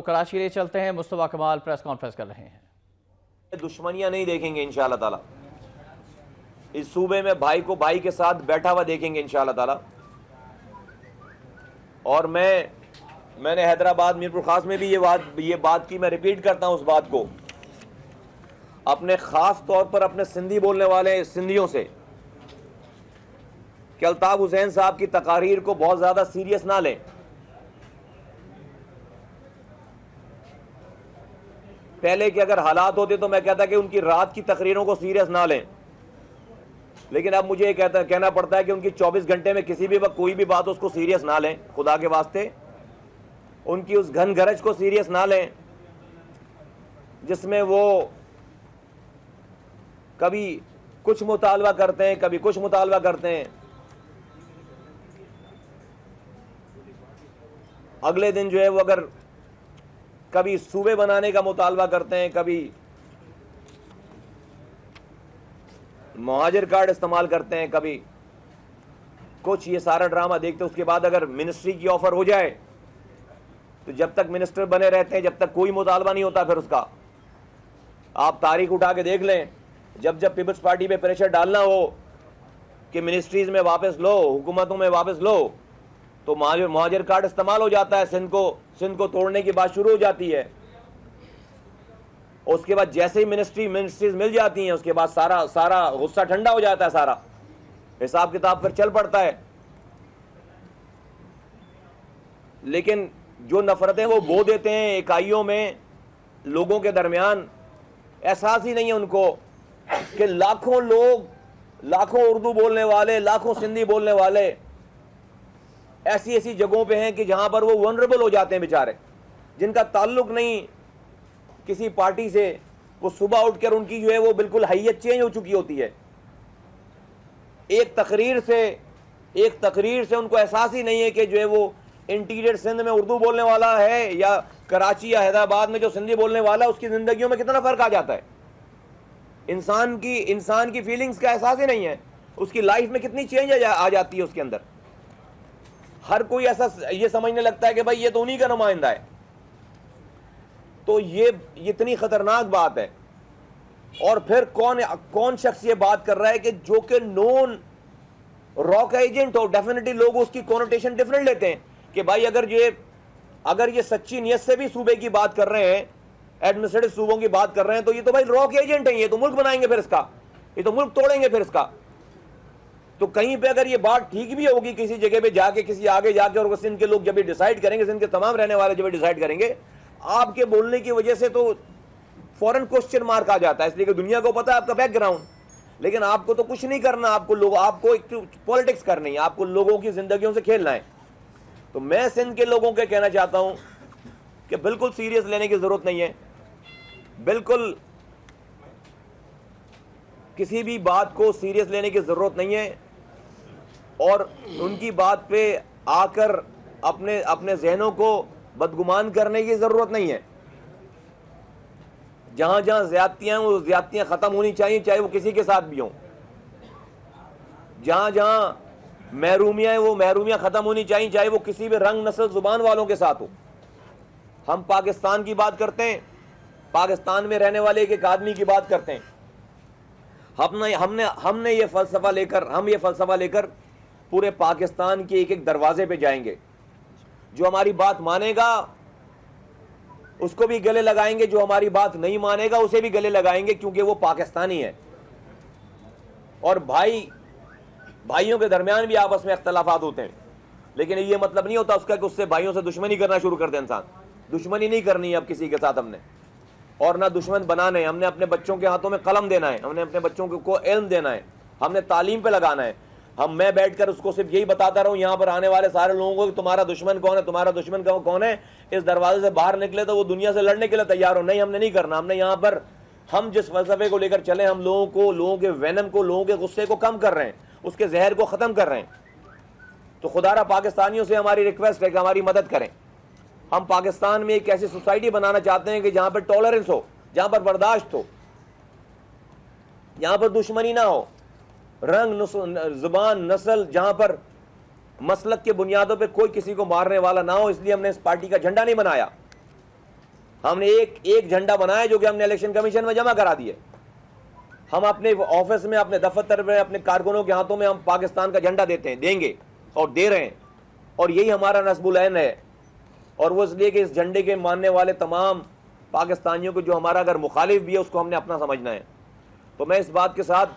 रुख कराची के लिए चलते हैं। मुस्तफा कमाल प्रेस कॉन्फ्रेंस कर रहे हैं। दुश्मनियां नहीं देखेंगे इंशाअल्लाह ताला। इस सूबे में भाई को भाई के साथ बैठा हुआ देखेंगे इंशाअल्लाह ताला। और मैंने हैदराबाद मीरपुर खास में भी ये बात की, मैं रिपीट करता हूं उस बात को, अपने खास तौर पर अपने सिंधी बोलने वाले सिंधियों से कि अल्ताफ हुसैन साहब की तकारीर को बहुत ज्यादा सीरियस ना लें। पहले के अगर हालात होते तो मैं कहता कि उनकी रात की तकरीरों को सीरियस ना लें, लेकिन अब मुझे कहना पड़ता है कि उनकी 24 घंटे में किसी भी वक्त कोई भी बात उसको सीरियस ना लें। खुदा के वास्ते उनकी उस घन गरज को सीरियस ना लें जिसमें वो कभी कुछ मुतालबा करते हैं, कभी कुछ मुतालबा करते हैं। अगले दिन जो है वो अगर कभी सूबे बनाने का मुतालबा करते हैं, कभी मुहाजिर कार्ड इस्तेमाल करते हैं, कभी कुछ, ये सारा ड्रामा देखते हैं। उसके बाद अगर मिनिस्ट्री की ऑफर हो जाए तो जब तक मिनिस्टर बने रहते हैं, जब तक कोई मुतालबा नहीं होता फिर उसका। आप तारीख उठा के देख लें, जब जब पीपल्स पार्टी पे प्रेशर डालना हो कि मिनिस्ट्रीज में वापस लो, हुकूमतों में वापस लो, तो मुहाजिर कार्ड इस्तेमाल हो जाता है। सिंध को तोड़ने की बात शुरू हो जाती है। उसके बाद जैसे ही मिनिस्ट्रीज मिल जाती हैं, उसके बाद सारा गुस्सा ठंडा हो जाता है, सारा हिसाब किताब फिर चल पड़ता है। लेकिन जो नफरतें वो बो देते हैं इकाइयों में, लोगों के दरमियान एहसास ही नहीं है उनको कि लाखों लोग, लाखों उर्दू बोलने वाले, लाखों सिंधी बोलने वाले ऐसी ऐसी जगहों पे हैं कि जहां पर वो वनरेबल हो जाते हैं बेचारे, जिनका ताल्लुक नहीं किसी पार्टी से। वो सुबह उठकर उनकी जो है वो बिल्कुल हैयत चेंज हो चुकी होती है। एक तकरीर से उनको एहसास ही नहीं है कि जो है वो इंटीरियर सिंध में उर्दू बोलने वाला है या कराची या हैदराबाद में जो सिंधी बोलने वाला है, उसकी जिंदगियों में कितना फर्क आ जाता है। इंसान की फीलिंग्स का एहसास ही नहीं है, उसकी लाइफ में कितनी चेंज आ जाती है उसके अंदर। हर कोई ऐसा ये समझने लगता है कि भाई ये तो उन्हीं का नुमाइंदा है। तो ये इतनी खतरनाक बात है। और फिर कौन शख्स ये बात कर रहा है कि जो कि नॉन रॉक एजेंट हो, डेफिनेटली लोग उसकी कॉनोटेशन डिफरेंट लेते हैं कि भाई अगर ये सच्ची नियत से भी सूबे की बात कर रहे हैं, एडमिनिस्ट्रेटिव सूबों की बात कर रहे हैं, तो ये तो भाई रॉक एजेंट है, ये तो मुल्क बनाएंगे फिर इसका, ये तो मुल्क तोड़ेंगे फिर इसका। तो कहीं पे अगर ये बात ठीक भी होगी किसी जगह पे जाके, किसी आगे जाके, और सिंध के लोग जब ये डिसाइड करेंगे, सिंध के तमाम रहने वाले जब डिसाइड करेंगे, आपके बोलने की वजह से तो फौरन क्वेश्चन मार्क आ जाता है, इसलिए कि दुनिया को पता है आपका बैकग्राउंड। लेकिन आपको तो कुछ नहीं करना, आपको पॉलिटिक्स करनी है, आपको लोगों की जिंदगियों से खेलना है। तो मैं सिंध के लोगों के कहना चाहता हूं कि बिल्कुल सीरियस लेने की जरूरत नहीं है, बिल्कुल किसी भी बात को सीरियस लेने की जरूरत नहीं है। और उनकी बात पे आकर अपने जहनों को बदगुमान करने की जरूरत नहीं है। जहां जहां ज्यादतियां हैं वो ज्यादतियां खत्म होनी चाहिए, चाहे वो किसी के साथ भी हों। जहां जहां महरूमियां हैं वो महरूमियां खत्म होनी चाहिए, चाहे वो किसी भी रंग, नस्ल, जुबान वालों के साथ हो। हम पाकिस्तान की बात करते हैं, पाकिस्तान में रहने वाले एक आदमी की बात करते हैं। हमने ये फलसफा लेकर पूरे पाकिस्तान के एक एक दरवाजे पे जाएंगे। जो हमारी बात मानेगा उसको भी गले लगाएंगे, जो हमारी बात नहीं मानेगा उसे भी गले लगाएंगे, क्योंकि वो पाकिस्तानी है। और भाइयों के दरमियान भी आपस में इख्तलाफात होते हैं, लेकिन ये मतलब नहीं होता उसका कि उससे भाइयों से दुश्मनी करना शुरू कर दे इंसान। दुश्मनी नहीं करनी है अब किसी के साथ हमने, और ना दुश्मन बनाने। हमने अपने बच्चों के हाथों में कलम देना है, हमने अपने बच्चों को इल्म देना है, हमने तालीम पे लगाना है। मैं बैठकर उसको सिर्फ यही बताता रहूं यहाँ पर आने वाले सारे लोगों को कि तुम्हारा दुश्मन कौन है, तुम्हारा दुश्मन कौन है, इस दरवाजे से बाहर निकले तो वो दुनिया से लड़ने के लिए तैयार हो। नहीं, हमने नहीं करना। हमने यहाँ पर, हम जिस फलसफे को लेकर चले, हम लोगों के वेनम को, लोगों के गुस्से को कम कर रहे हैं, उसके जहर को खत्म कर रहे हैं। तो खुदारा पाकिस्तानियों से हमारी रिक्वेस्ट है कि हमारी मदद करें। हम पाकिस्तान में एक ऐसी सोसाइटी बनाना चाहते हैं कि जहां पर टॉलरेंस हो, जहां पर बर्दाश्त हो, यहां पर दुश्मनी ना हो, रंग, जुबान, नस्ल, जहां पर मसलक के बुनियादों पे कोई किसी को मारने वाला ना हो। इसलिए हमने इस पार्टी का झंडा नहीं बनाया। हमने एक झंडा बनाया जो कि हमने इलेक्शन कमीशन में जमा करा दिए। हम अपने ऑफिस में, अपने दफ्तर में, अपने कारकुनों के हाथों में हम पाकिस्तान का झंडा देते हैं, देंगे और दे रहे हैं, और यही हमारा नस्बुल ऐन है। और वो इसलिए कि इस झंडे के मानने वाले तमाम पाकिस्तानियों को, जो हमारा अगर मुखालिफ भी है, उसको हमने अपना समझना है। तो मैं इस बात के साथ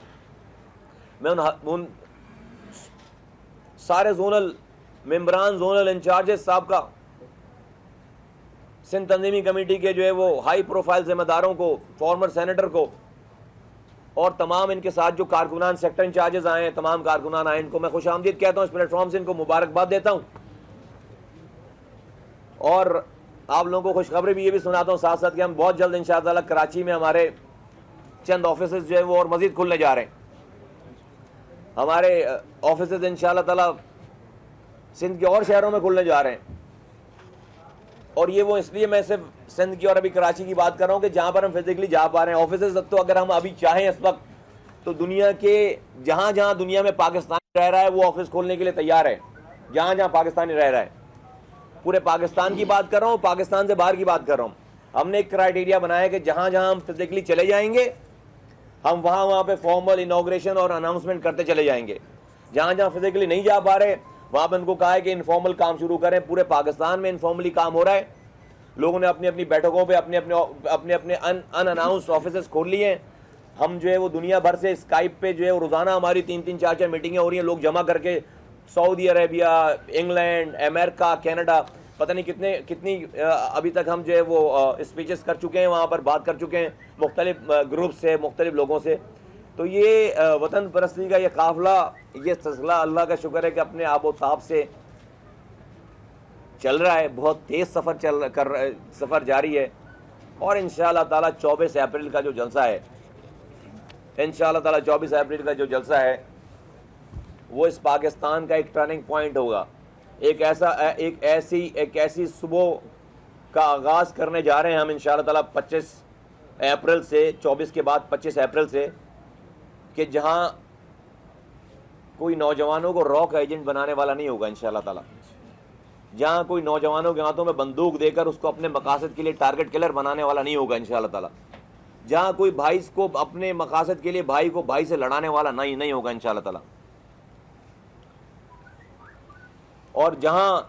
मैं उन सारे जोनल मेंबरान, जोनल इंचार्जेस साहब का, सिंध तंजीमी कमेटी के जो है वो हाई प्रोफाइल जिम्मेदारों को, फॉर्मर सेनेटर को, और तमाम इनके साथ जो कारकुनान, सेक्टर इंचार्जेस आए हैं, तमाम कारकुनान आए, इनको मैं खुश आमदीद कहता हूँ, इस प्लेटफॉर्म से इनको मुबारकबाद देता हूँ। और आप लोगों को खुशखबरी भी ये भी सुनाता हूँ साथ साथ कि हम बहुत जल्द इंशाअल्लाह कराची में हमारे चंद ऑफिस जो है वो और मजीद खुलने जा रहे हैं। हमारे ऑफिस इंशाअल्लाह ताला सिंध के और शहरों में खुलने जा रहे हैं। और ये वो इसलिए मैं सिर्फ सिंध की और अभी कराची की बात कर रहा हूँ कि जहाँ पर हम फिजिकली जा पा रहे हैं ऑफिस। तो अगर हम अभी चाहें इस वक्त, तो दुनिया के जहाँ जहाँ दुनिया में पाकिस्तानी रह रहा है वो ऑफिस खोलने के लिए तैयार है। जहाँ जहाँ पाकिस्तानी रह रहा है, पूरे पाकिस्तान की बात कर रहा हूँ, पाकिस्तान से बाहर की बात कर रहा हूँ। हमने एक क्राइटेरिया बनाया कि जहाँ जहाँ हम फिजिकली चले जाएंगे, हम वहाँ पे फॉर्मल इनॉग्रेशन और अनाउंसमेंट करते चले जाएंगे। जहाँ जहाँ फिजिकली नहीं जा पा रहे, वहाँ पर उनको कहा है कि इनफॉर्मल काम शुरू करें। पूरे पाकिस्तान में इनफॉर्मली काम हो रहा है। लोगों ने अपनी अपनी बैठकों पे अपने अनअनाउंस्ड ऑफिसेस खोल लिए हैं। हम जो है वो दुनिया भर से स्काइप पे जो है रोज़ाना हमारी 3-3, 4-4 मीटिंगें हो रही हैं। लोग जमा करके Saudi Arabia, England, America, Canada, पता नहीं कितनी अभी तक हम जो है वो स्पीचेस कर चुके हैं, वहाँ पर बात कर चुके हैं मुख्तलिफ ग्रुप से, मुख्तलिफ लोगों से। तो ये वतन परस्ती का ये काफ़िला, ये सिलसिला अल्लाह का शुक्र है कि अपने आबो ताब से चल रहा है। बहुत तेज़ सफ़र जारी है। और इंशाअल्लाह ताला 24 अप्रैल का जो जलसा है, इंशाअल्लाह ताला 24 अप्रैल का जो जलसा है वो इस पाकिस्तान का एक टर्निंग पॉइंट होगा। एक ऐसी सुबह का आगाज़ करने जा रहे हैं हम इंशाअल्लाह ताला 25 अप्रैल से, 24 के बाद 25 अप्रैल से, कि जहां कोई नौजवानों को रॉक एजेंट बनाने वाला नहीं होगा इंशाअल्लाह ताला। जहां कोई नौजवानों के हाथों में बंदूक देकर उसको अपने मकासद के लिए टारगेट किलर बनाने वाला नहीं होगा इंशाअल्लाह ताला। जहां कोई भाई को अपने मकासद के लिए भाई को भाई से लड़ाने वाला नहीं होगा इंशाअल्लाह ताला। और जहां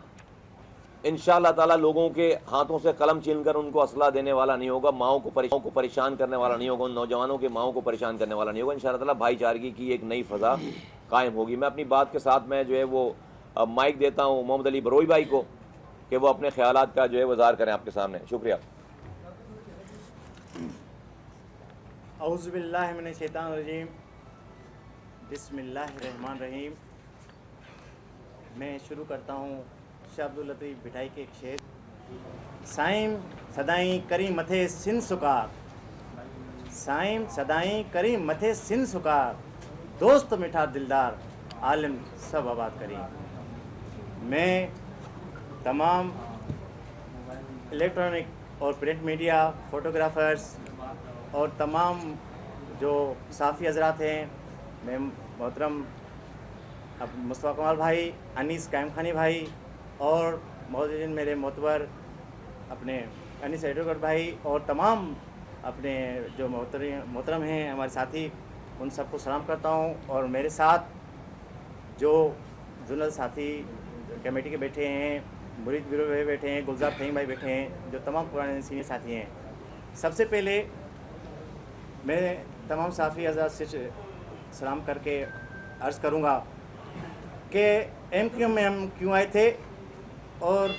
इंशाअल्लाह ताला लोगों के हाथों से कलम छीनकर उनको असला देने वाला नहीं होगा, माओं को परेशान करने वाला नहीं होगा, उन नौजवानों के माओं को परेशान करने वाला नहीं होगा। इंशाअल्लाह ताला भाईचारगी की एक नई फ़ज़ा कायम होगी। मैं अपनी बात के साथ मैं जो है वो माइक देता हूँ मोहम्मद अली बरोई भाई को कि वो अपने ख्यालात का जो है वज़ार करें आपके सामने। शुक्रिया। औज़ु बिल्लाहि मिनश शैतानिर रजीम, बिस्मिल्लाहिर रहमानिर रहीम। मैं शुरू करता हूँ शाह अब्दुल लतीफ़ भिटाई के एक शेर। साइम सदाई करी मथे सिन सुकार, साइम सदाई करी मथे सिन सुकार, दोस्त मिठा दिलदार आलिम सब आबाद करी। मैं तमाम इलेक्ट्रॉनिक और प्रिंट मीडिया, फ़ोटोग्राफ़र्स और तमाम जो साफ़ी हज़रात हैं, मैं मोहतरम अब मुस्तफ़ा कमाल भाई, अनीस कायम खानी भाई और मौजूद मेरे मोतबर अपने अनीस एडवोकेट भाई और तमाम अपने जो मोहतरम हैं हमारे साथी, उन सबको सलाम करता हूं। और मेरे साथ जो जोनल साथी कमेटी के बैठे हैं, मुरीद बिरो भाई बैठे हैं, गुलजार फहीम भाई बैठे हैं, जो तमाम पुराने सीनियर साथी हैं। सबसे पहले मैं तमाम साफ़ी हज़रात से सलाम करके अर्ज़ करूँगा कि MQ में हम क्यों आए थे और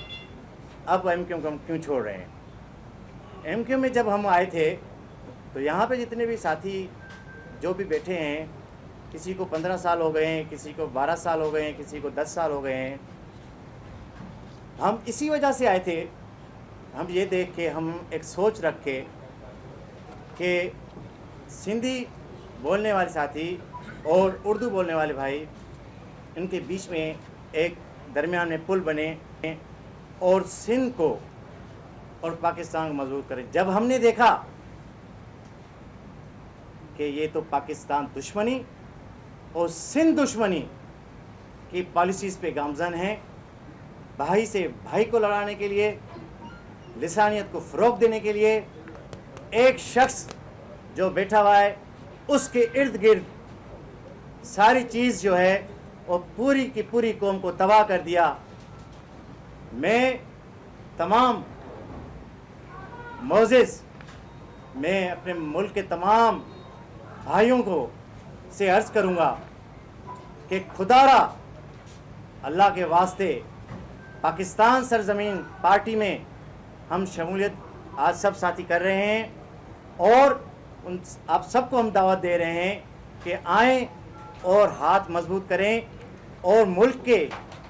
अब MQ को हम क्यों छोड़ रहे हैं। MQ में जब हम आए थे तो यहाँ पे जितने भी साथी जो भी बैठे हैं, किसी को 15 साल हो गए हैं, किसी को 12 साल हो गए हैं, किसी को 10 साल हो गए हैं। हम इसी वजह से आए थे, हम ये देख के, हम एक सोच रखे कि सिंधी बोलने वाले साथी और उर्दू बोलने वाले भाई, इनके बीच में एक दरमियान में पुल बने और सिंध को और पाकिस्तान को मजबूत करें। जब हमने देखा कि ये तो पाकिस्तान दुश्मनी और सिंध दुश्मनी की पॉलिसीज़ पे गामजन हैं, भाई से भाई को लड़ाने के लिए लिसानियत को फ़रोग़ देने के लिए एक शख्स जो बैठा हुआ है उसके इर्द गिर्द सारी चीज़ जो है वो पूरी की पूरी कौम को तबाह कर दिया। मैं तमाम मोज़ेस मैं अपने मुल्क के तमाम भाइयों को से अर्ज़ करूँगा कि खुदारा अल्लाह के वास्ते पाकिस्तान सरजमीन पार्टी में हम शमूलियत आज सब साथी कर रहे हैं और उन आप सबको हम दावत दे रहे हैं कि आएँ और हाथ मजबूत करें और मुल्क के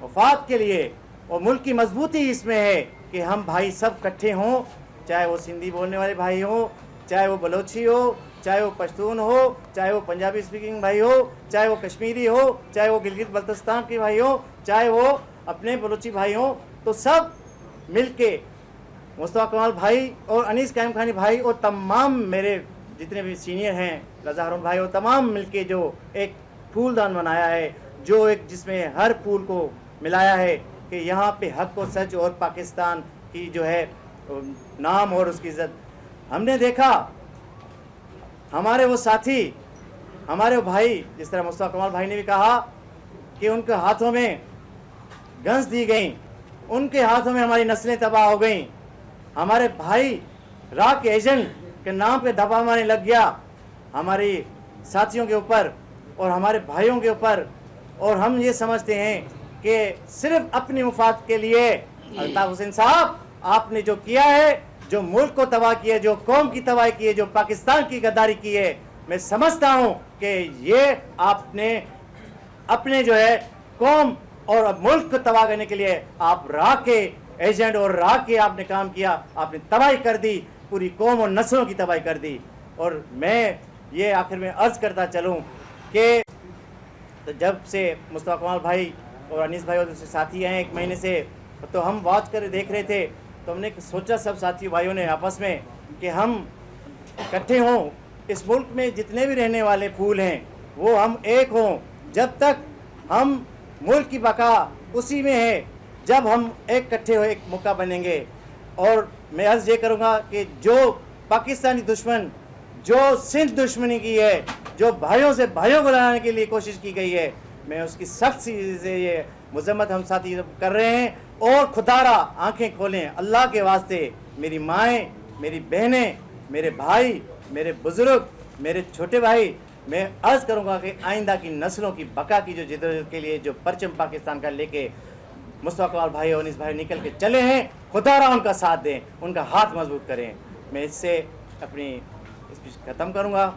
वफाद के लिए और मुल्क की मजबूती इसमें है कि हम भाई सब इकट्ठे हों, चाहे वो सिंधी बोलने वाले भाई हो, चाहे वो बलोची हो, चाहे वो पश्तून हो, चाहे वो पंजाबी स्पीकिंग भाई हो, चाहे वो कश्मीरी हो, चाहे वो गिलगित बल्तिस्तान के भाई हो, चाहे वो अपने बलोची भाई हो, तो सब मिलके मुस्तफा कमाल भाई और अनीस कायम खानी भाई और तमाम मेरे जितने भी सीनियर हैं रज़ा हारून भाई और तमाम मिलके जो एक फूलदान बनाया है, जो एक जिसमें हर फूल को मिलाया है कि यहाँ पे हक और सच और पाकिस्तान की जो है नाम और उसकी इज़्ज़त। हमने देखा हमारे वो साथी, हमारे वो भाई, जिस तरह मुस्तफा कमाल भाई ने भी कहा कि उनके हाथों में गंज दी गई, उनके हाथों में हमारी नस्लें तबाह हो गईं। हमारे भाई राह के एजेंट के नाम पे दबा मारने लग गया हमारी साथियों के ऊपर और हमारे भाइयों के ऊपर, और हम ये समझते हैं कि सिर्फ अपनी मुफाद के लिए अल्ताफ हुसैन साहब आपने जो किया है, जो मुल्क को तबाह किया, जो कौम की तबाही की है, जो पाकिस्तान की गद्दारी की है, मैं समझता हूँ कि ये आपने अपने जो है कौम और मुल्क को तबाह करने के लिए आप राह के एजेंट और राह के आपने काम किया, आपने तबाही कर दी, पूरी कौम और नस्लों की तबाही कर दी। और मैं ये आखिर में अर्ज़ करता चलूँ कि तो जब से मुस्तफा कमाल भाई और अनीस भाई और दूसरे साथी हैं 1 महीने से, तो हम वॉच कर देख रहे थे, तो हमने सोचा सब साथी भाइयों ने आपस में कि हम इकट्ठे हों, इस मुल्क में जितने भी रहने वाले फूल हैं वो हम एक हों। जब तक हम मुल्क की बका उसी में है जब हम एक इकट्ठे हो एक मौका बनेंगे। और मैं अर्ज़ ये करूँगा कि जो पाकिस्तानी दुश्मन जो सिंध दुश्मनी की है, जो भाइयों से भाइयों को लड़ाने के लिए कोशिश की गई है, मैं उसकी सख्त से ये मजम्मत हम साथी कर रहे हैं। और खुदारा आंखें खोलें अल्लाह के वास्ते, मेरी माएँ, मेरी बहनें, मेरे भाई, मेरे बुज़ुर्ग, मेरे छोटे भाई, मैं अर्ज़ करूँगा कि आइंदा की नस्लों की बका की जो जिद्दोजहद के लिए जो परचम पाकिस्तान का लेके मुस्तफा कमाल भाई और अनीस भाई निकल के चले हैं, खुदारा उनका साथ दें, उनका हाथ मजबूत करें। मैं इससे अपनी स्पीच ख़त्म करूँगा।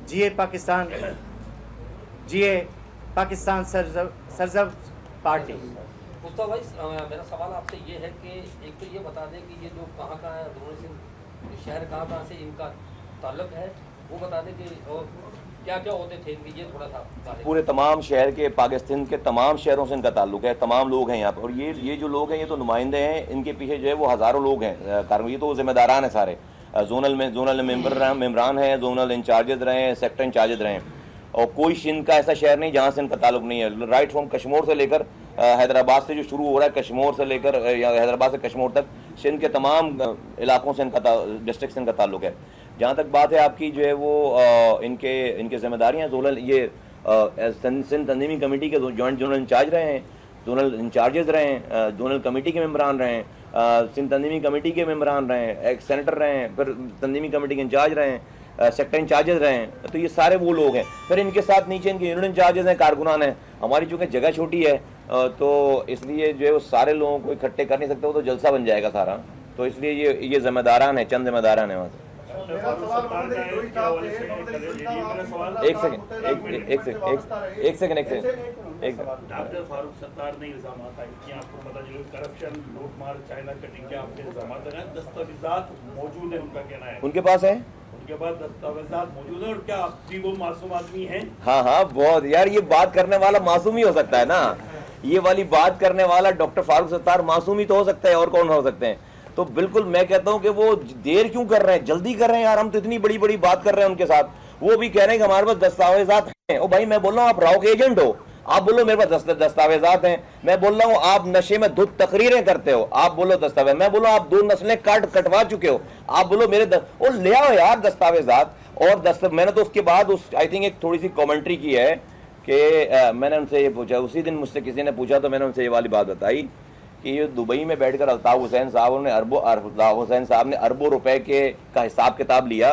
जिए पाकिस्तान, जिए पाकिस्तान सरजब पार्टी। मुस्तफा भाई, मेरा सवाल आपसे ये है कि एक तो ये बता दें कि ये जो कहाँ दोनों से शहर कहाँ से इनका ताल्लुक है, वो बता दें कि और क्या क्या होते थे इनके, ये थोड़ा सा। पूरे तमाम शहर के, पाकिस्तान के तमाम शहरों से इनका ताल्लुक है, तमाम लोग हैं यहाँ पर। और ये जो लोग हैं ये तो नुमाइंदे हैं, इनके पीछे जो है वो हज़ारों लोग हैं, ये तो जिम्मेदारान हैं सारे। जोनल मेम्बरान हैं, जोनल इंचार्जेस रहे हैं, सेक्टर इंचार्जेस रहे हैं, और कोई सिंध का ऐसा शहर नहीं जहाँ से इनका ताल्लुक नहीं है। राइट फ्रॉम कश्मीर से लेकर हैदराबाद से जो शुरू हो रहा है, कश्मीर से लेकर या हैदराबाद से कश्मीर तक, सिंध के तमाम इलाकों से इनका डिस्ट्रिक्ट से इनका ताल्लुक है। जहाँ तक बात है आपकी जो है वो इनके जिम्मेदारियाँ, जोनल ये सिंध तंजीमी कमेटी के जॉइंट जोनल इंचार्ज रहे हैं, जोनल इंचार्जेस रहे हैं, जोनल कमेटी के मेम्बरान रहे हैं, सिंध तंजीमी कमेटी के मेम्बरान रहे हैं, एक सेनेटर रहे हैं, फिर तंजीमी कमेटी के इंचार्ज रहे हैं, सेक्टर इंचार्जेस रहे हैं। तो ये सारे वो लोग हैं। फिर इनके साथ नीचे इनके यूनिट इंचार्जेस हैं, कारकुनान हैं। हमारी चूँकि जगह छोटी है तो इसलिए जो है वो सारे लोगों को इकट्ठे कर नहीं सकते, वो तो जलसा बन जाएगा सारा। तो इसलिए ये जिम्मेदारान है, चंद जिम्मेदारान है वहाँ से। एक सेकंड डॉक्टर फारूक सत्तार ने इल्जामात आए कि आपको पता चले करप्शन, लूटमार, चाइना कटिंग के आपके इल्जामात लगाए, दस्तावेजात मौजूद है, उनका कहना है उनके पास है, उनके पास दस्तावेजात मौजूद है। और क्या आप भी वो मासूम आदमी हैं? हाँ बहुत यार, ये बात करने वाला मासूम ही हो सकता है ना, ये वाली बात करने वाला डॉक्टर फारूक सत्तार मासूम ही तो हो सकता है, और कौन हो सकते हैं। तो बिल्कुल मैं कहता हूं कि वो देर क्यों कर रहे हैं, जल्दी कर रहे हैं यार। हम तो इतनी बड़ी बड़ी बात कर रहे हैं उनके साथ, वो भी कह रहे हैं कि हमारे पास दस्तावेजात हैं। ओ भाई मैं बोल रहा हूँ आप राव के एजेंट हो, आप बोलो मेरे पास दस्तावेजात हैं, मैं बोल रहा हूं आप नशे में धुत तकरीरें करते हो, आप बोलो दस्तावेज, मैं बोलो आप 2 नस्लें कटवा चुके हो, आप बोलो मेरे और ले आओ यार दस्तावेजात। और मैंने तो उसके बाद उस आई थिंक एक थोड़ी सी कमेंट्री की है कि मैंने उनसे ये पूछा, उसी दिन मुझसे किसी ने पूछा तो मैंने उनसे ये वाली बात बताई कि ये दुबई में बैठकर अल्ताफ हुसैन साहब ने अरबों रुपए का हिसाब किताब लिया,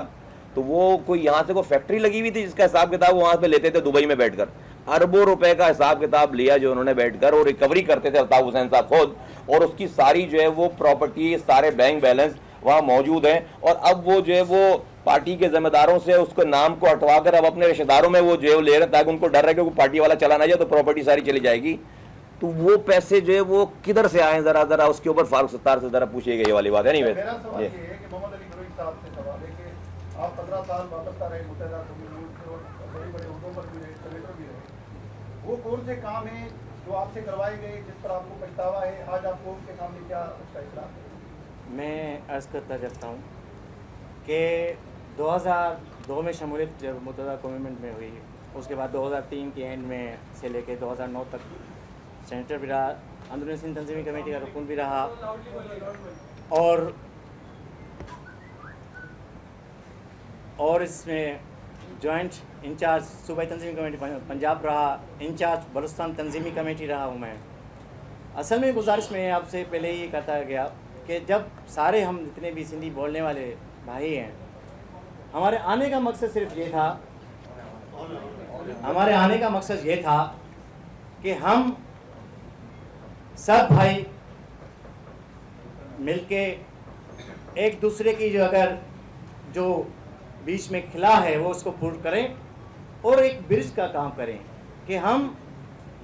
तो वो कोई यहाँ से कोई फैक्ट्री लगी हुई थी जिसका हिसाब किताब वो वहां पे लेते थे दुबई में बैठकर, अरबों रुपए का हिसाब किताब लिया जो उन्होंने बैठकर, और रिकवरी करते थे अल्ताफ हुसैन साहब खुद, और उसकी सारी जो है वो प्रॉपर्टी, सारे बैंक बैलेंस वहां मौजूद हैं। और अब वो जो है वो पार्टी के जिम्मेदारों से उसको नाम को हटवाकर अब अपने रिश्तेदारों में वो जो है ले रहे, ताकि उनको डर है कि पार्टी वाला चला ना जाए तो प्रॉपर्टी सारी चली जाएगी। तो वो पैसे जो है वो किधर से आए, जरा उसके ऊपर फारूक सत्तार से जरा पूछिएगा ये वाली बात है। नहीं मेरा सवाल ये है कि मोहम्मद अली फरूक साहब से सवाल है कि आप 15 साल वाबस्ता रहे मुत्तहिदा कौमी मुल्क से और बड़े बड़े उहदों पर भी रहे, सेनेटर भी रहे, वो कौन से काम हैं जो आपसे करवाए गए जिस पर आपको पछतावा है, आज आपको उनके सामने क्या उसका इखलास है? मैं अर्ज़ करता जाता हूँ कि 2002 में शमूलियत जब मुत्तहिदा कौमी मुल्क में हुई, उसके बाद 2003 के एंड में से लेके 2009 तक सेनेटर भी रहा, अंदरूनी सिंध तंजीमी कमेटी का रुकन भी रहा, और इसमें जॉइंट इंचार्ज सूबाई तंजीमी कमेटी पंजाब रहा, इंचार्ज बलूचिस्तान तंजीमी कमेटी रहा हूँ मैं। असल में गुजारिश में आपसे पहले ही कहता गया कि जब सारे हम जितने भी सिंधी बोलने वाले भाई हैं, हमारे आने का मकसद सिर्फ ये था, हमारे आने का मकसद ये था कि हम सब भाई मिलके एक दूसरे की जो अगर जो बीच में खिला है वो उसको पूर्ण करें, और एक ब्रिज का काम करें कि हम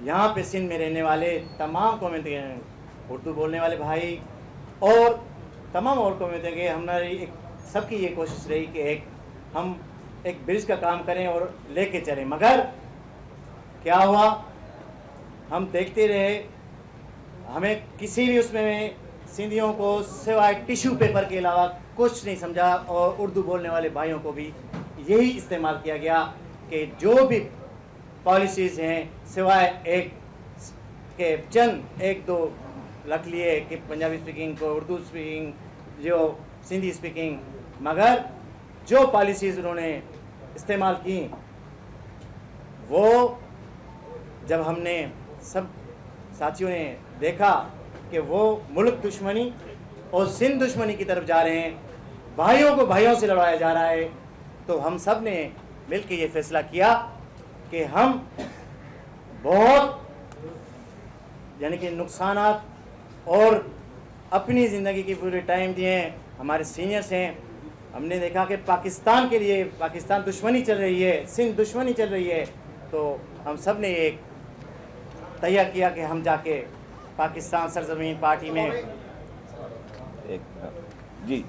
यहाँ पे सिंध में रहने वाले तमाम कम्युनिटी, उर्दू बोलने वाले भाई और तमाम और कम्युनिटी के, हमारी एक सबकी ये कोशिश रही कि हम एक ब्रिज का काम करें और लेके चलें। मगर क्या हुआ, हम देखते रहे, हमें किसी भी उसमें सिंधियों को सिवाय टिश्यू पेपर के अलावा कुछ नहीं समझा, और उर्दू बोलने वाले भाइयों को भी यही इस्तेमाल किया गया कि जो भी पॉलिसीज़ हैं सिवाय एक के चंद 1-2 रख लिए कि पंजाबी स्पीकिंग को उर्दू स्पीकिंग, जो सिंधी स्पीकिंग, मगर जो पॉलिसीज़ उन्होंने इस्तेमाल की वो जब हमने सब साथियों ने देखा कि वो मुल्क दुश्मनी और सिंध दुश्मनी की तरफ जा रहे हैं, भाइयों को भाइयों से लड़ाया जा रहा है, तो हम सब ने मिलकर ये फैसला किया कि हम बहुत यानी कि नुकसानात और अपनी ज़िंदगी की पूरे टाइम दिए। हमारे सीनियर्स हैं, हमने देखा कि पाकिस्तान के लिए पाकिस्तान दुश्मनी चल रही है, सिंध दुश्मनी चल रही है, तो हम सब ने एक तय किया कि हम जाके पाकिस्तान सरजमीन पार्टी में जी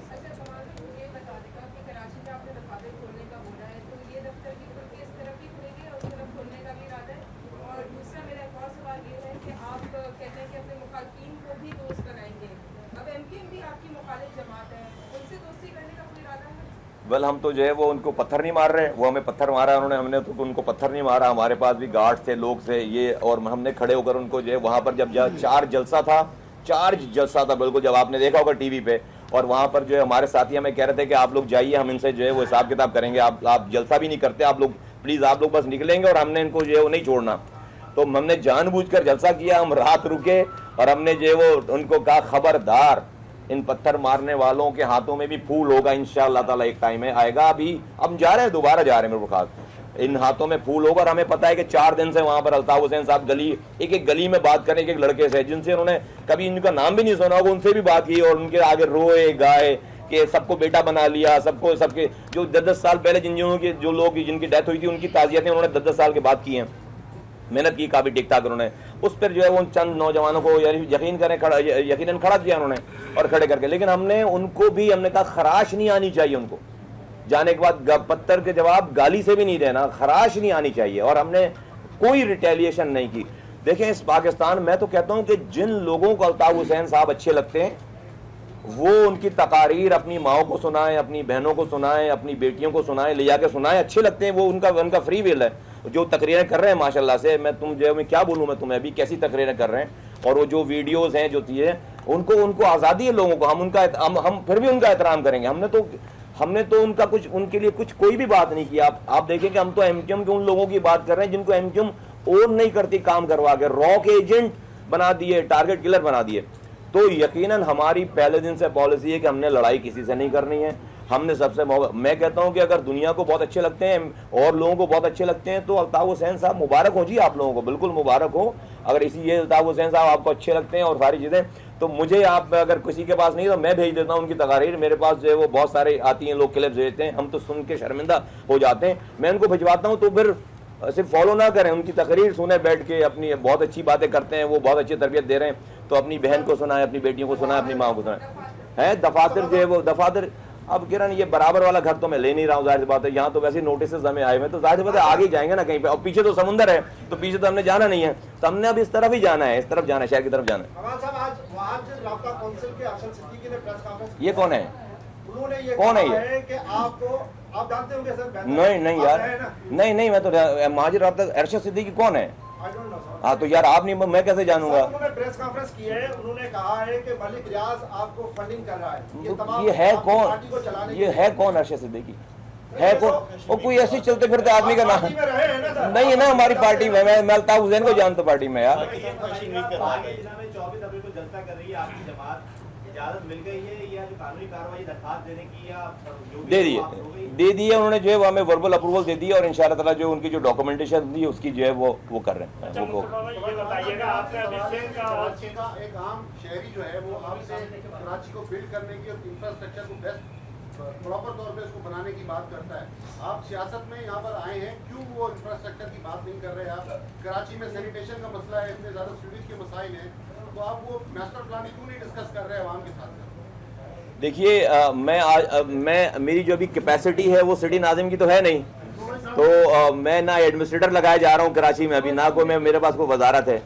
वेल हम तो जो है वो उनको पत्थर नहीं मार रहे, वो हमें पत्थर मारा उन्होंने, हमने तो उनको पत्थर नहीं मारा। हमारे पास भी गार्ड्स थे, लोग थे ये, और हमने खड़े होकर उनको जो है वहाँ पर जब चार्ज जलसा था बिल्कुल, जब आपने देखा होगा टीवी पे, और वहाँ पर जो है हमारे साथी हमें कह रहे थे कि आप लोग जाइए, हम इनसे जो है वो हिसाब किताब करेंगे, आप जलसा भी नहीं करते, आप लोग प्लीज़ आप लोग बस निकलेंगे और हमने इनको जो है वो नहीं छोड़ना। तो हमने जानबूझकर जलसा किया, हम रात रुके और हमने जो है वो उनको कहा खबरदार, इन पत्थर मारने वालों के हाथों में भी फूल होगा इंशाअल्लाह ताला, एक टाइम है आएगा, अभी हम जा रहे हैं, दोबारा जा रहे हैं मेरे ख्याल, इन हाथों में फूल होगा। और हमें पता है कि 4 दिन से वहां पर अल्ताफ हुसैन साहब एक गली में बात करें, एक लड़के से जिनसे उन्होंने कभी इनका नाम भी नहीं सुना होगा, उनसे भी बात की और उनके आगे रोए गाए कि सबको बेटा बना लिया, सबके जो 10-10 साल पहले जो लोग जिनकी डेथ हुई थी उनकी ताज़ियतें उन्होंने 10-10 साल के बाद की हैं, मेहनत की काफ़ी ठीक ठाक उन्होंने, उस पर जो है वो चंद नौजवानों को यकीनन खड़ा किया उन्होंने और खड़े करके। लेकिन हमने कहा खराश नहीं आनी चाहिए उनको, जाने के बाद पत्थर के जवाब गाली से भी नहीं देना, खराश नहीं आनी चाहिए, और हमने कोई रिटेलिएशन नहीं की। देखें इस पाकिस्तान, मैं तो कहता हूं कि जिन लोगों को अल्ताफ हुसैन साहब अच्छे लगते हैं वो उनकी तकारीर अपनी माओ को सुनाएं, अपनी बहनों को सुनाएं, अपनी बेटियों को सुनाएं, ले जाके सुनाएं, अच्छे लगते हैं, वो उनका फ्री विल है। जो तकरीरें कर रहे हैं माशाल्लाह से, मैं क्या बोलूँ, मैं तुम्हें अभी कैसी तकरीरें कर रहे हैं, और वो जो वीडियोस हैं जो चीज़ें, उनको आज़ादी है लोगों को, हम फिर भी उनका एहतराम करेंगे। हमने तो उनके लिए कोई भी बात नहीं किया। आप देखें कि हम तो एमक्यूएम के उन लोगों की बात कर रहे हैं जिनको एमक्यूएम ओन नहीं करती काम करवा के, रॉ के एजेंट बना दिए, टारगेट किलर बना दिए। तो यकीनन हमारी पहले दिन से पॉलिसी है कि हमने लड़ाई किसी से नहीं करनी है। हमने मैं कहता हूं कि अगर दुनिया को बहुत अच्छे लगते हैं और लोगों को बहुत अच्छे लगते हैं तो अल्ताफ हुसैन साहब मुबारक हो जी, आप लोगों को बिल्कुल मुबारक हो। अगर ये अल्ताफ हुसैन साहब आपको अच्छे लगते हैं और सारी चीज़ें, तो मुझे आप अगर किसी के पास नहीं तो मैं भेज देता हूं उनकी तकारीर। मेरे पास जो है वो बहुत सारे आती हैं, लोग क्लिप्स भेजते हैं, हम तो सुन के शर्मिंदा हो जाते हैं। मैं उनको भिजवाता हूँ, तो फिर सिर्फ फॉलो ना करें, उनकी तकरीर सुने बैठ के, अपनी बहुत अच्छी बातें करते हैं, वो बहुत अच्छी तरबियत दे रहे हैं, तो अपनी बहन को सुनाएं, अपनी बेटियों को सुनाएं, अपनी माँ को सुनाएं। है दफातर जो है वो दफातर, अब किरण ये बराबर वाला घर तो मैं ले नहीं रहा हूँ, जाहिर सी बात है। यहाँ तो वैसे नोटिस हमें आए हुए, तो जाहिर सी बात है आगे जाएंगे ना कहीं पे, और पीछे तो समुंदर है, तो पीछे तो हमने जाना नहीं है, तो हमने अब इस तरफ ही जाना है, इस तरफ जाना है, शहर की तरफ जाना है। ये कौन है? कौन है ये? कि आप जानते होंगे सर? नहीं यार, नहीं, मैं तो महाजिर राब्ता अरशद सिद्दीकी कौन है? हाँ तो यार आप नहीं, मैं कैसे जानूंगा? उन्होंने प्रेस कॉन्फ्रेंस की है, उन्होंने कहा है कि मलिक रियाज आपको फंडिंग कर रहा है। ये है कौन? ये है कौन अरशद सिद्दीकी? है कौन? वो कोई ऐसी चलते फिरते आदमी का नाम नहीं है ना हमारी पार्टी में। मैं अल्ताफ हुसैन को जानता हूँ पार्टी में यार। 24 अप्रैल को जलसा कर रही है आपकी जमात, इजाजत मिल गई है या जो कानूनी कार्रवाई दरखास्त देने की या दे दिए उन्होंने, जो है वो हमें वर्बल अप्रूवल दे दी, और इंशाअल्लाह ताला जो उनकी जो डॉक्यूमेंटेशन थी उसकी जो है वो कर रहे हैं। एक आम शहरी जो है वो आपसे कराची को बिल्ड करने की और इंफ्रास्ट्रक्चर को बेस्ट प्रॉपर तौर पे उसको बनाने की बात करता है। आप सियासत में यहाँ पर आए हैं, क्यों वो इंफ्रास्ट्रक्चर की बात नहीं कर रहे? आप कराची में सैनिटेशन का मसला है, इतने ज़्यादा सीवेज के मसाइल हैं, तो आप वो मास्टर प्लान क्यों नहीं डिस्कस कर रहे हैं आवाम के साथ? देखिए मेरी जो अभी कैपेसिटी है वो सिटी नाजिम की तो है नहीं, तो मैं ना एडमिनिस्ट्रेटर लगाया जा रहा हूँ कराची में अभी, ना कोई मेरे पास कोई वजारत है।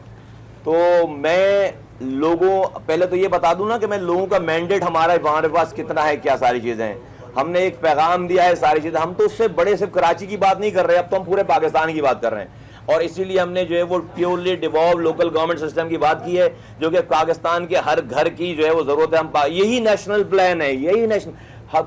तो मैं पहले तो ये बता दूं ना कि मैं लोगों का मैंडेट हमारे पास कितना है, क्या सारी चीज़ें हैं। हमने एक पैगाम दिया है, सारी चीज़ें, हम तो उससे बड़े सिर्फ कराची की बात नहीं कर रहे, अब तो हम पूरे पाकिस्तान की बात कर रहे हैं। और इसीलिए हमने जो है वो purely devolve local government system की बात की है, जो कि पाकिस्तान के हर घर की जो है वो जरूरत है। यही नेशनल प्लान है, यही नेशनल,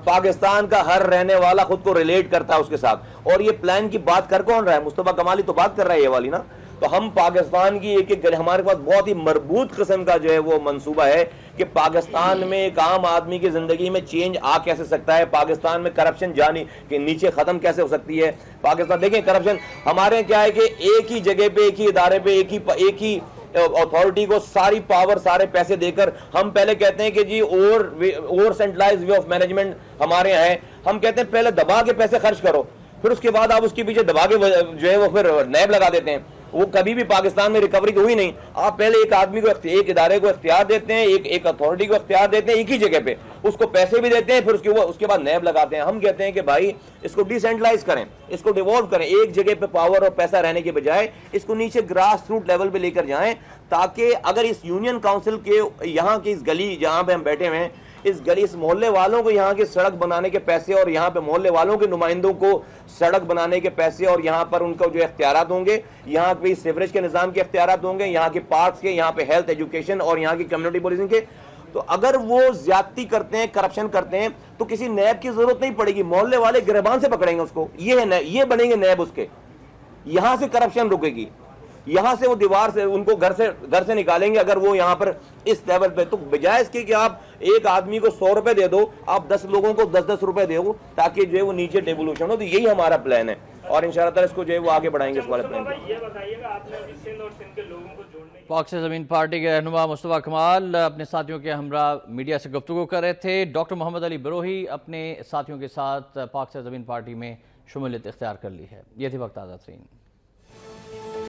पाकिस्तान का हर रहने वाला खुद को रिलेट करता है उसके साथ। और ये प्लान की बात कर कौन रहा है? मुस्तफा कमाली तो बात कर रहा है ये वाली ना। तो हम पाकिस्तान की एक हमारे पास बहुत ही मजबूत किस्म का जो है वो मंसूबा है कि पाकिस्तान में एक आम आदमी की जिंदगी में चेंज आ कैसे सकता है, पाकिस्तान में करप्शन जाने के नीचे खत्म कैसे हो सकती है। पाकिस्तान देखें, करप्शन हमारे क्या है कि एक ही जगह पे, एक ही इदारे पे, एक ही अथॉरिटी को सारी पावर, सारे पैसे देकर, हम पहले कहते हैं कि जी over centralised way of management हमारे यहाँ है। हम कहते हैं पहले दबा के पैसे खर्च करो, फिर उसके बाद आप उसके पीछे दबा के जो है वो फिर नैब लगा देते हैं। वो कभी भी पाकिस्तान में रिकवरी तो हुई नहीं। आप पहले एक आदमी को, एक इदारे को इख्तियार देते हैं, एक अथॉरिटी को इख्तियार देते हैं एक ही जगह पे, उसको पैसे भी देते हैं, फिर उसके बाद नैब लगाते हैं। हम कहते हैं कि भाई इसको डिसेंट्रलाइज करें, इसको डिवॉल्व करें, एक जगह पे पावर और पैसा रहने के बजाय इसको नीचे ग्रास रूट लेवल पे लेकर जाएं, ताकि अगर इस यूनियन काउंसिल के यहाँ की इस गली जहाँ पे हम बैठे हुए हैं, इस गली, इस मोहल्ले वालों को यहाँ की सड़क बनाने के पैसे, और यहाँ पे मोहल्ले वालों के नुमाइंदों को सड़क बनाने के पैसे, और यहाँ पर उनको जो इख्तियारात होंगे, यहाँ पे सीवरेज के निज़ाम के इख्तियारात होंगे, यहाँ के पार्क्स के, यहाँ पे हेल्थ, एजुकेशन और यहाँ की कम्युनिटी पुलिसिंग के। तो अगर वो ज्यादती करते हैं, करप्शन करते हैं, तो किसी नैब की जरूरत नहीं पड़ेगी, मोहल्ले वाले गिरबान से पकड़ेंगे उसको। ये बनेंगे नैब उसके, यहाँ से करप्शन रुकेगी, यहां से वो दीवार से उनको घर से निकालेंगे। अगर वो यहां पर इस लेवल पे, तो बजाय इसके कि आप एक आदमी को 100 रुपए दे दो, आप 10 लोगों को 10-10 रुपए दो, ताकि जो है वो नीचे डेवोल्यूशन हो। तो यही हमारा प्लान है, और इंशाअल्लाह इसको जो है वो आगे बढ़ाएंगे इस वाले प्लान को। ये बताइएगा, आपने अभी सिंध और सिंध के लोगों को जोड़ने पाक से ज़मीन पार्टी के रहनुमा मुस्तफा कमाल अपने साथियों के हमरा मीडिया से गुफ्तगू कर रहे थे। डॉक्टर मोहम्मद अली बरोही अपने साथियों के साथ पाक से ज़मीन पार्टी में शमूलियत इख्तियार कर ली है। ये थी वक्त आज़ाद तरीन।